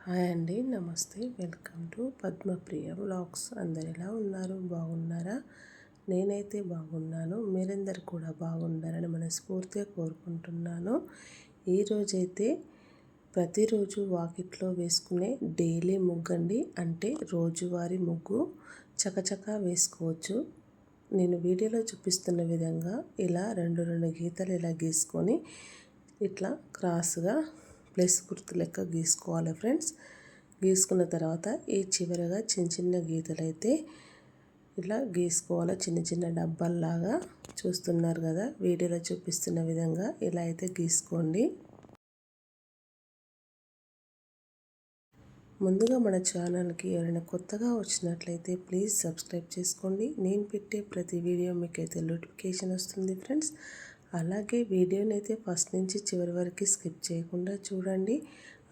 Hi అండి, నమస్తే. Welcome to Padmapriya vlogs. అందరు ఎలా ఉన్నారు? బాగున్నారా? నేనైతే బాగున్నాను. మీరందరు కూడా బాగున్నారని మనస్ఫూర్తిగా కోరుకుంటున్నాను. ఈరోజైతే ప్రతిరోజు వాకిట్లో వేసుకునే డైలీ ముగ్గండి, అంటే రోజువారీ ముగ్గు చకచకా వేసుకోవచ్చు. నేను వీడియోలో చూపిస్తున్న విధంగా ఇలా రెండు గీతలు ఇలా గీసుకొని ఇట్లా క్రాస్గా ప్లస్ గుర్తు లెక్క గీసుకోవాలి ఫ్రెండ్స్. గీసుకున్న తర్వాత ఈ చివరగా చిన్న గీతలు అయితే ఇలా గీసుకోవాలి, చిన్న డబ్బాల్లాగా. చూస్తున్నారు కదా, వీడియోలో చూపిస్తున్న విధంగా ఇలా అయితే గీసుకోండి. ముందుగా మన ఛానల్కి ఎవరైనా కొత్తగా వచ్చినట్లయితే ప్లీజ్ సబ్స్క్రైబ్ చేసుకోండి. నేను పెట్టే ప్రతి వీడియో మీకైతే నోటిఫికేషన్ వస్తుంది ఫ్రెండ్స్. అలాగే వీడియోని అయితే ఫస్ట్ నుంచి చివరి వరకు స్కిప్ చేయకుండా చూడండి.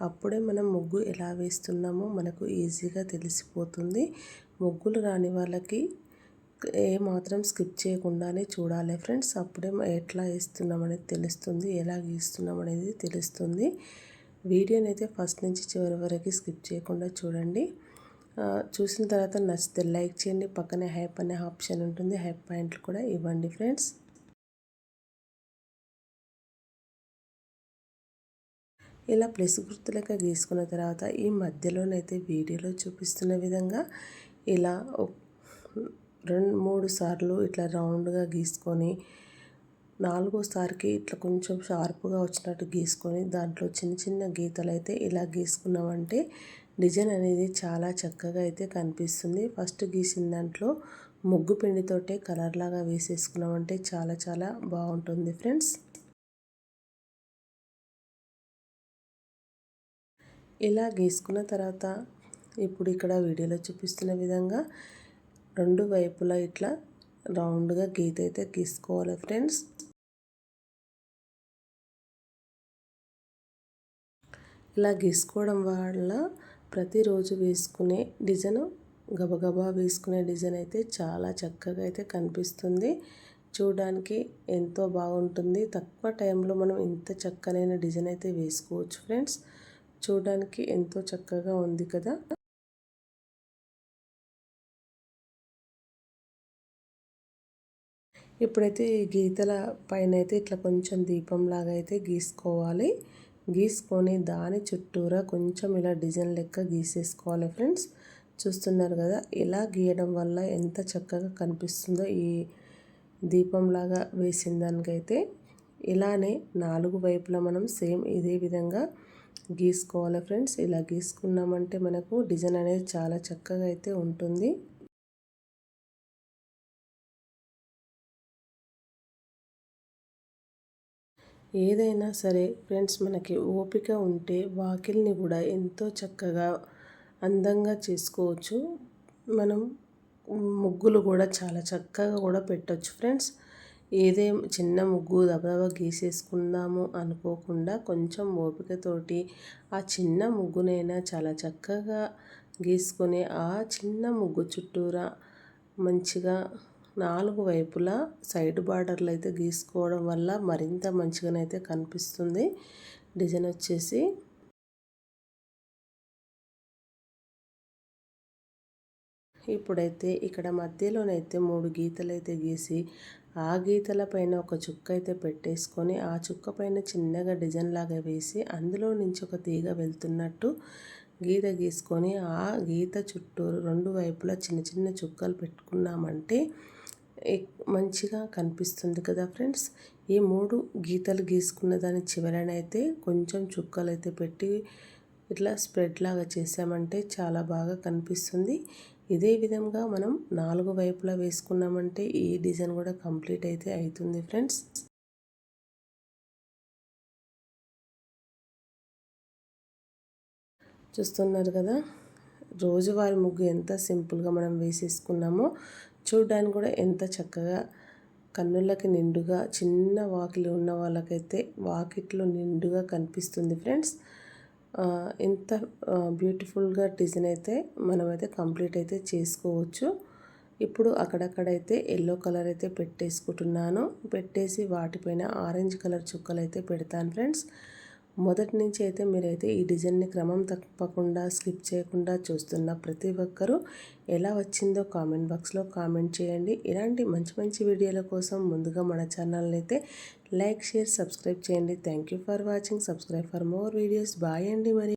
అప్పుడే మనం ముగ్గు ఎలా వేస్తున్నామో మనకు ఈజీగా తెలిసిపోతుంది. ముగ్గులు రాని వాళ్ళకి ఏమాత్రం స్కిప్ చేయకుండానే చూడాలి ఫ్రెండ్స్. అప్పుడే ఎట్లా వేస్తున్నాం అనేది తెలుస్తుంది, ఎలా గీస్తున్నాం అనేది తెలుస్తుంది. వీడియోని అయితే ఫస్ట్ నుంచి చివరి వరకు స్కిప్ చేయకుండా చూడండి. చూసిన తర్వాత నచ్చితే లైక్ చేయండి. పక్కనే హైప్ అనే ఆప్షన్ ఉంటుంది, హైప్ పాయింట్లు కూడా ఇవ్వండి ఫ్రెండ్స్. ఇలా ప్లస్ గుర్తు లెక్క గీసుకున్న తర్వాత ఈ మధ్యలోనైతే వీడియోలో చూపిస్తున్న విధంగా ఇలా 2-3 సార్లు ఇట్లా రౌండ్గా గీసుకొని, 4వసారికి ఇట్లా కొంచెం షార్ప్గా వచ్చినట్టు గీసుకొని దాంట్లో చిన్న గీతలు అయితే ఇలా గీసుకున్నామంటే డిజైన్ అనేది చాలా చక్కగా అయితే కనిపిస్తుంది. ఫస్ట్ గీసిన దాంట్లో ముగ్గు పిండితోటే కలర్ లాగా వేసేసుకున్నామంటే చాలా బాగుంటుంది ఫ్రెండ్స్. ఇలా గీసుకున్న తర్వాత ఇప్పుడు ఇక్కడ వీడియోలో చూపిస్తున్న విధంగా 2 వైపులా ఇట్లా రౌండ్గా గీత అయితే గీసుకోవాలి ఫ్రెండ్స్. ఇలా గీసుకోవడం వల్ల ప్రతిరోజు వేసుకునే డిజైన్, గబగబా వేసుకునే డిజైన్ అయితే చాలా చక్కగా అయితే కనిపిస్తుంది. చూడడానికి ఎంతో బాగుంటుంది. తక్కువ టైంలో మనం ఇంత చక్కనైన డిజైన్ అయితే వేసుకోవచ్చు ఫ్రెండ్స్. చూడడానికి ఎంతో చక్కగా ఉంది కదా. ఇప్పుడైతే ఈ గీతల పైన అయితే ఇట్లా కొంచెం దీపంలాగా అయితే గీసుకోవాలి. గీసుకొని దాని చుట్టూరా కొంచెం ఇలా డిజైన్ లెక్క గీసేసుకోవాలి ఫ్రెండ్స్. చూస్తున్నారు కదా, ఇలా గీయడం వల్ల ఎంత చక్కగా కనిపిస్తుందో ఈ దీపంలాగా వేసిన దానికైతే. ఇలానే 4 వైపులా మనం సేమ్ ఇదే విధంగా గీసుకోవాలి ఫ్రెండ్స్. ఇలా గీసుకున్నామంటే మనకు డిజైన్ అనేది చాలా చక్కగా అయితే ఉంటుంది. ఏదైనా సరే ఫ్రెండ్స్, మనకి ఓపిక ఉంటే వాకిల్ని కూడా ఎంతో చక్కగా అందంగా చేసుకోవచ్చు. మనం ముగ్గులు కూడా చాలా చక్కగా కూడా పెట్టవచ్చు ఫ్రెండ్స్. చిన్న ముగ్గు దబదబా గీసేసుకుందాము అనుకోకుండా కొంచెం ఓపికతోటి ఆ చిన్న ముగ్గునైనా చాలా చక్కగా గీసుకొని ఆ చిన్న ముగ్గు చుట్టూరా మంచిగా 4 వైపులా సైడ్ బార్డర్లు అయితే గీసుకోవడం వల్ల మరింత మంచిగానైతే కనిపిస్తుంది డిజైన్ వచ్చేసి. ఇప్పుడైతే ఇక్కడ మధ్యలోనైతే 3 గీతలు అయితే గీసి ఆ గీతల పైన ఒక చుక్క అయితే పెట్టేసుకొని ఆ చుక్క పైన చిన్నగా డిజైన్ లాగా వేసి అందులో నుంచి ఒక తీగ వెళ్తున్నట్టు గీత గీసుకొని ఆ గీత చుట్టూరు 2 వైపులా చిన్న చుక్కలు పెట్టుకున్నామంటే మంచిగా కనిపిస్తుంది కదా ఫ్రెండ్స్. ఈ 3 గీతలు గీసుకున్న దాని చివరనైతే కొంచెం చుక్కలు అయితే పెట్టి ఇట్లా స్ప్రెడ్ లాగా చేసామంటే చాలా బాగా కనిపిస్తుంది. ఇదే విధంగా మనం 4 వైపులా వేసుకున్నామంటే ఈ డిజైన్ కూడా కంప్లీట్ అయితే అవుతుంది ఫ్రెండ్స్. చూస్తున్నారు కదా, రోజువారీ ముగ్గు ఎంత సింపుల్గా మనం వేసేసుకున్నామో చూడడానికి కూడా ఎంత చక్కగా కన్నులకి నిండుగా, చిన్న వాకిలి ఉన్న వాళ్ళకైతే వాకిట్లో నిండుగా కనిపిస్తుంది ఫ్రెండ్స్. ఎంత బ్యూటిఫుల్గా డిజైన్ అయితే మనమైతే కంప్లీట్ అయితే చేసుకోవచ్చు. ఇప్పుడు అక్కడక్కడైతే ఎల్లో కలర్ అయితే పెట్టేసుకుంటున్నాను. పెట్టేసి వాటిపైన ఆరెంజ్ కలర్ చుక్కలు అయితే పెడతాను ఫ్రెండ్స్. మొదటి నుంచి అయితే మీరైతే ఈ డిజైన్ని క్రమం తప్పకుండా స్కిప్ చేయకుండా చూస్తున్న ప్రతి ఒక్కరూ ఎలా వచ్చిందో కామెంట్ బాక్స్లో కామెంట్ చేయండి. ఇలాంటి మంచి మంచి వీడియోల కోసం ముందుగా మన ఛానల్ని అయితే లైక్, షేర్, సబ్స్క్రైబ్ చేయండి. Thank you for watching. Subscribe for more videos. Bye అండి మరి.